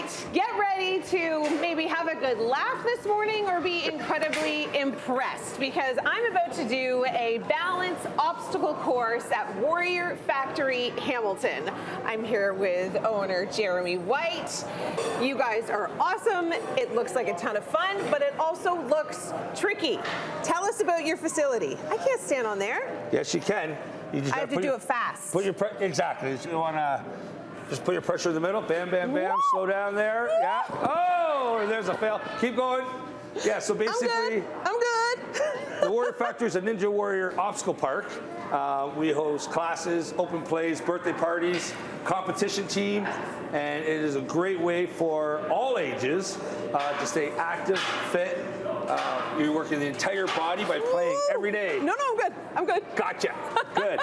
right, get ready to maybe have a good laugh this morning or be incredibly impressed, because I'm about to do a balance obstacle course at Warrior Factory Hamilton. I'm here with owner Jeremy White. You guys are awesome. It looks like a ton of fun, but it also looks tricky. Tell us about your facility. I can't stand on there. Yes, you can. You just I have to do it fast. Exactly. You want to just put your pressure in the middle. Bam, bam, bam. Whoa. Slow down there. Yeah. Oh, there's a fail. Keep going. Yeah, so basically, I'm good. the Warrior Factory is a Ninja Warrior obstacle park. We host classes, open plays, birthday parties, competition team, and it is a great way for all ages to stay active, fit. You're working the entire body by playing every day. No, I'm good. I'm good. Gotcha. Good.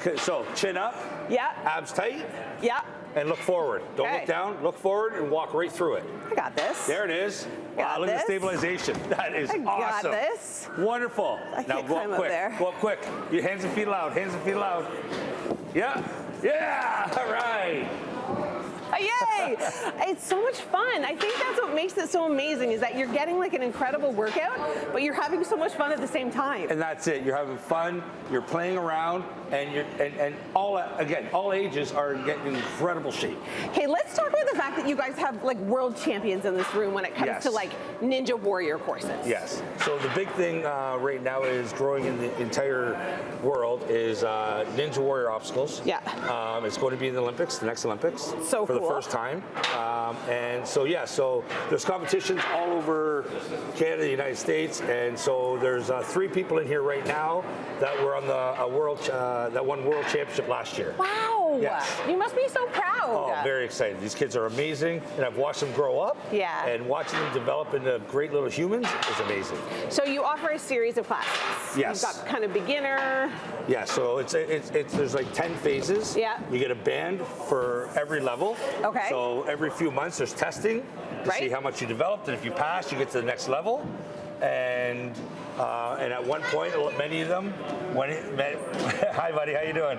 Okay, so chin up. Yeah. Abs tight. Yeah. And look forward. Don't Okay. look down. Look forward and walk right through it. I got this. There it is. Wow, look at the stabilization. That is awesome. I got this. Wonderful. Now can't go climb up up quick. there. Go up quick. Your hands and feet loud. Hands and feet loud. Yeah. Yeah. All right. Yay! It's so much fun. I think that's what makes it so amazing, is that you're getting like an incredible workout, but you're having so much fun at the same time. And that's it. You're having fun. You're playing around, and all ages are getting in incredible shape. Okay, let's talk about the fact that you guys have like world champions in this room when it comes to like Ninja Warrior courses. Yes. So the big thing right now is growing in the entire world is Ninja Warrior obstacles. Yeah. It's going to be in the Olympics, the next Olympics. So for cool. the first time. And so, yeah, so there's competitions all over Canada, the United States, and so there's 3 people in here right now that were on the that won world championship last year. Wow. Yes. You must be so proud. Oh, very excited. These kids are amazing, and I've watched them grow up. Yeah. And watching them develop into great little humans is amazing. So you offer a series of classes. Yes. You've got kind of beginner. Yeah, so it's there's like 10 phases. Yeah. You get a band for every level. Okay. So every few months there's testing to see how much you developed, and if you pass, you get to the next level. And at one point, many of them, hi buddy, how you doing?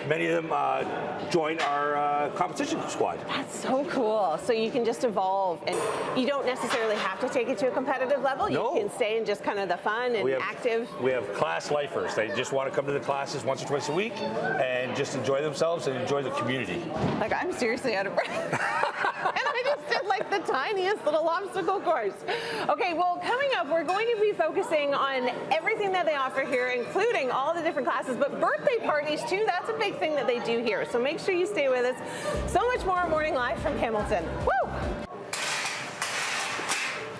Many of them join our competition squad. That's so cool. So you can just evolve, and you don't necessarily have to take it to a competitive level. No. You can stay in just kind of the fun and active. We have class lifers. They just want to come to the classes once or twice a week and just enjoy themselves and enjoy the community. Like, I'm seriously out of breath. And I just did like the tiniest little obstacle course. Okay, well, coming up, we're going to be focusing on everything that they offer here, including all the different classes, but birthday parties too. That's a big thing that they do here. So make sure you stay with us. So much more Morning Live from Hamilton. Woo!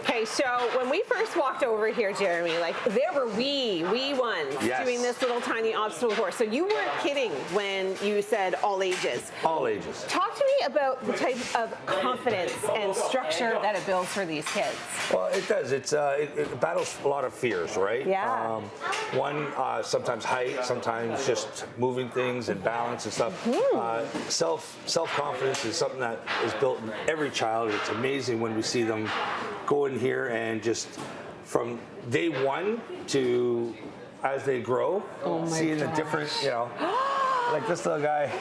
Okay, so when we first walked over here, Jeremy, like there were wee ones doing this little tiny obstacle course. So you weren't kidding when you said all ages. All ages. Talk to me about the type of confidence and structure that it builds for these kids. Well, it does. It battles a lot of fears, right? Yeah. One, sometimes height, sometimes just moving things and balance and stuff. Self-confidence is something that is built in every child. It's amazing when we see them go in here and just from day one to as they grow, seeing the different, like this little guy.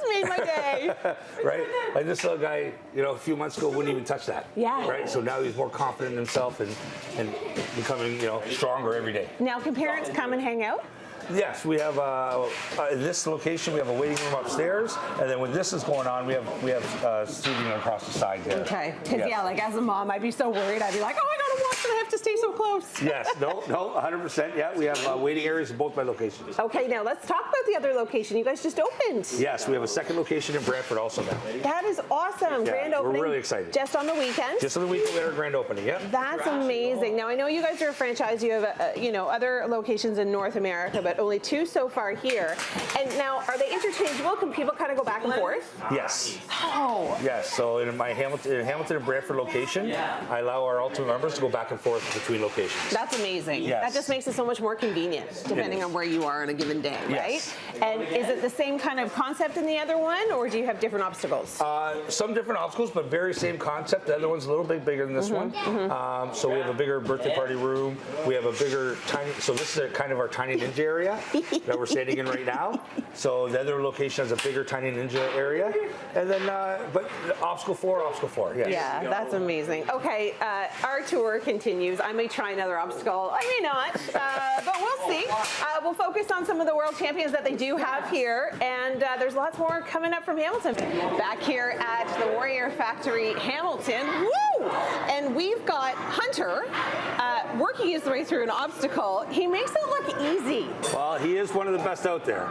Made my day. Right? Like this little guy, a few months ago wouldn't even touch that. Yeah. Right? So now he's more confident in himself and becoming, stronger every day. Now, can parents come and hang out? Yes, we have in this location we have a waiting room upstairs, and then when this is going on, we have seating across the side there. Okay, because like as a mom, I'd be so worried. I'd be like, oh, I gotta watch, and I have to stay so close. Yes, no, 100%. Yeah, we have waiting areas in both my locations. Okay, now let's talk about the other location. You guys just opened. Yes, we have a second location in Brantford also now. That is awesome. Yeah, Grand opening. We're really excited. Just on the weekend. Just on the weekend, we had our grand opening. Yeah. That's amazing. Now I know you guys are a franchise. You have other locations in North America, but only 2 so far here. And now, are they interchangeable? Can people kind of go back and forth? Yes. Oh. Yes. So in my Hamilton and Brantford location, I allow our Ultimate members to go back and forth between locations. That's amazing. Yes. That just makes it so much more convenient, depending on where you are on a given day, right? Yes. And is it the same kind of concept in the other one, or do you have different obstacles? Some different obstacles, but very same concept. The other one's a little bit bigger than this one. So we have a bigger birthday party room. We have a bigger tiny. So this is kind of our tiny ninja area. area that we're standing in right now. So the other location has a bigger Tiny Ninja area. And then, but obstacle 4, yes. Yeah, that's amazing. Okay, our tour continues. I may try another obstacle. I may not, but we'll see. We'll focus on some of the world champions that they do have here, and there's lots more coming up from Hamilton. Back here at the Warrior Factory, Hamilton. Woo! And we've got Hunter working his way through an obstacle. He makes it look easy. Well, he is one of the best out there.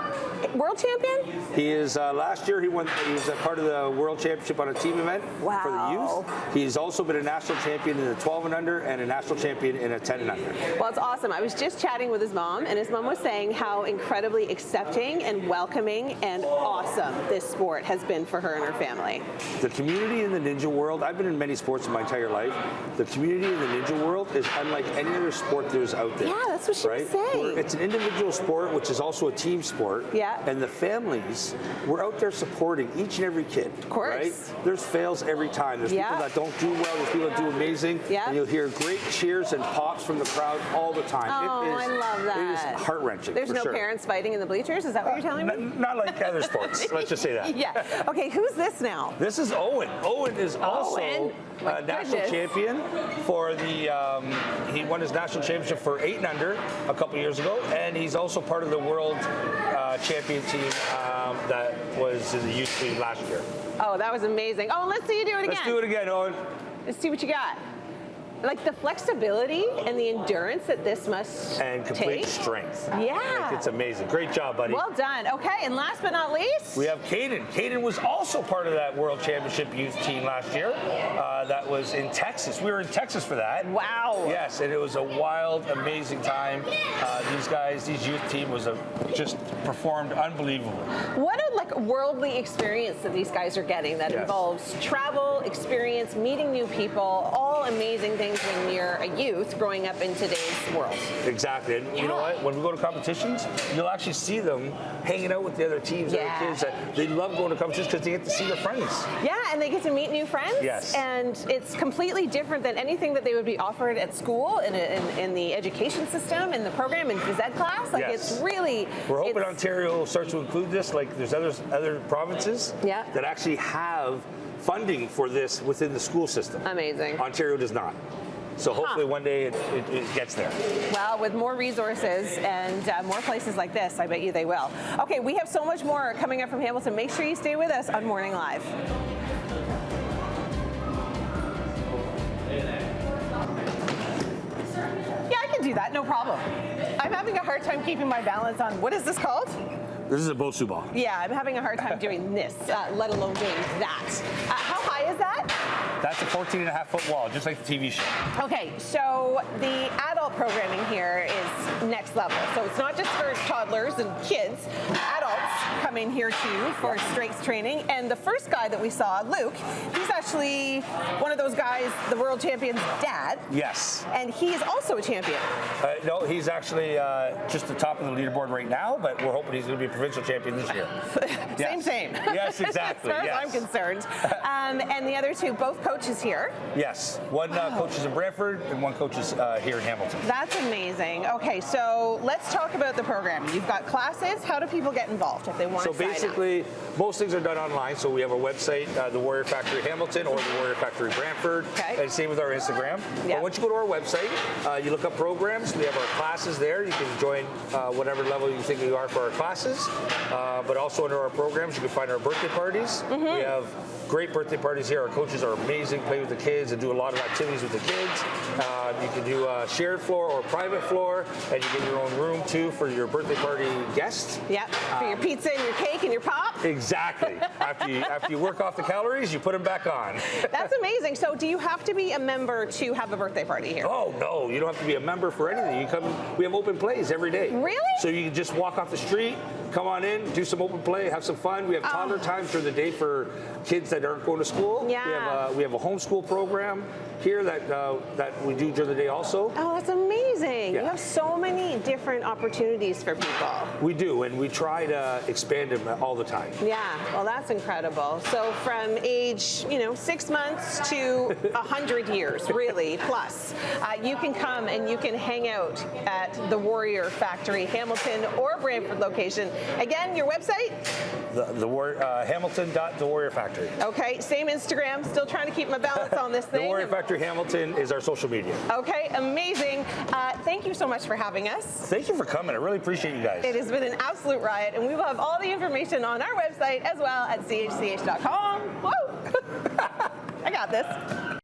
World champion? He is, last year he was a part of the World Championship on a team event for the youth. He's also been a national champion in the 12 and under and a national champion in a 10 and under. Well, it's awesome. I was just chatting with his mom, and his mom was saying how incredibly accepting and welcoming and awesome this sport has been for her and her family. The community in the ninja world, I've been in many sports in my entire life. The community in the ninja world is unlike any other sport there's out there. Yeah, that's what she was saying. It's an individual sport, which is also a team sport. Yeah. And the families, we're out there supporting each and every kid. Of course. Right? There's fails every time. There's people that don't do well. There's people that do amazing. Yeah. And you'll hear great cheers and pops from the crowd all the time. Oh, I love that. It is heart-wrenching. There's no parents fighting in the bleachers? Is that what you're telling me? Not like other sports. Let's just say that. Yeah. Okay, who's this now? This is Owen. Owen is also My national goodness. champion for the, he won his national championship for 8 and under a couple years ago, and he's also part of the world champion team that was in the youth team last year. Oh, that was amazing. Oh, let's see you do it again. Let's do it again, Owen. Let's see what you got. Like the flexibility and the endurance that this must And complete take. strength. Yeah. Like, it's amazing. Great job, buddy. Well done. Okay, and last but not least, We have Caden. Caden was also part of that World Championship youth team last year. That was in Texas. We were in Texas for that. wow. Yes, and it was a wild, amazing time. These youth team just performed unbelievably. What a worldly experience that these guys are getting that involves travel, experience, meeting new people, all amazing things when you're a youth growing up in today's world. Exactly, and you know what? When we go to competitions, you'll actually see them hanging out with the other teams, the other kids. They love going to competitions because they get to see their friends. Yeah, and they get to meet new friends. Yes. And it's completely different than anything that they would be offered at school, in the education system, in the program, in phys ed class. It's really... We're hoping Ontario starts to include this, like there's other provinces that actually have funding for this within the school system. Amazing. Ontario does not. So hopefully one day it gets there. Well, with more resources and more places like this, I bet you they will. Okay, we have so much more coming up from Hamilton. Make sure you stay with us on Morning Live. Yeah, I can do that, no problem. I'm having a hard time keeping my balance on, what is this called? This is a Bosu ball. Yeah, I'm having a hard time doing this, let alone doing that. How high is that? That's a 14.5-foot wall, just like the TV show. Okay, so the adult programming here is next level. So it's not just for toddlers and kids. Adults come in here too for strength training. And the first guy that we saw, Luke, he's actually one of those guys, the world champion's dad. Yes. And he is also a champion. No, he's actually just the top of the leaderboard right now, but we're hoping he's going to be a provincial champion this year. Same. Yes, exactly. As far as I'm concerned. And the other two, both coaches here. Yes. One coach is in Brantford and one coach is here in Hamilton. That's amazing. Okay, so let's talk about the program. You've got classes. How do people get involved if they want to sign up? So basically, most things are done online. So we have our website, the Warrior Factory Hamilton or the Warrior Factory Brantford. Okay. And same with our Instagram. But once you go to our website, you look up programs. We have our classes there. You can join whatever level you think you are for our classes. But also under our programs, you can find our birthday parties. We have great birthday parties here. Our coaches are amazing, play with the kids and do a lot of activities with the kids. You can do a shared floor or private floor, and you get your own room too for your birthday party guests. Yep, for your pizza and your cake and your pop. Exactly. After you work off the calories, you put them back on. That's amazing. So do you have to be a member to have a birthday party here? Oh, no, you don't have to be a member for anything. You come, we have open plays every day. Really? So you can just walk off the street, come on in, do some open play, have some fun. We have toddler times during the day for kids that aren't going to school. Yeah. We have a homeschool program here that we do during the day also. Oh, that's amazing. Yeah. You have so many different opportunities for people. We do, and we try to expand them all the time. Yeah, well, that's incredible. So from age, 6 months to 100 years, really, plus, you can come and you can hang out at the Warrior Factory, Hamilton or Brantford location. Again, your website? Hamilton.The Warrior Factory. Okay, same Instagram. Still trying to keep my balance on this thing. The Warrior Factory Hamilton is our social media. Okay, amazing. Thank you so much for having us. Thank you for coming. I really appreciate you guys. It has been an absolute riot, and we will have all the information on our website as well at chch.com. Whoa! I got this.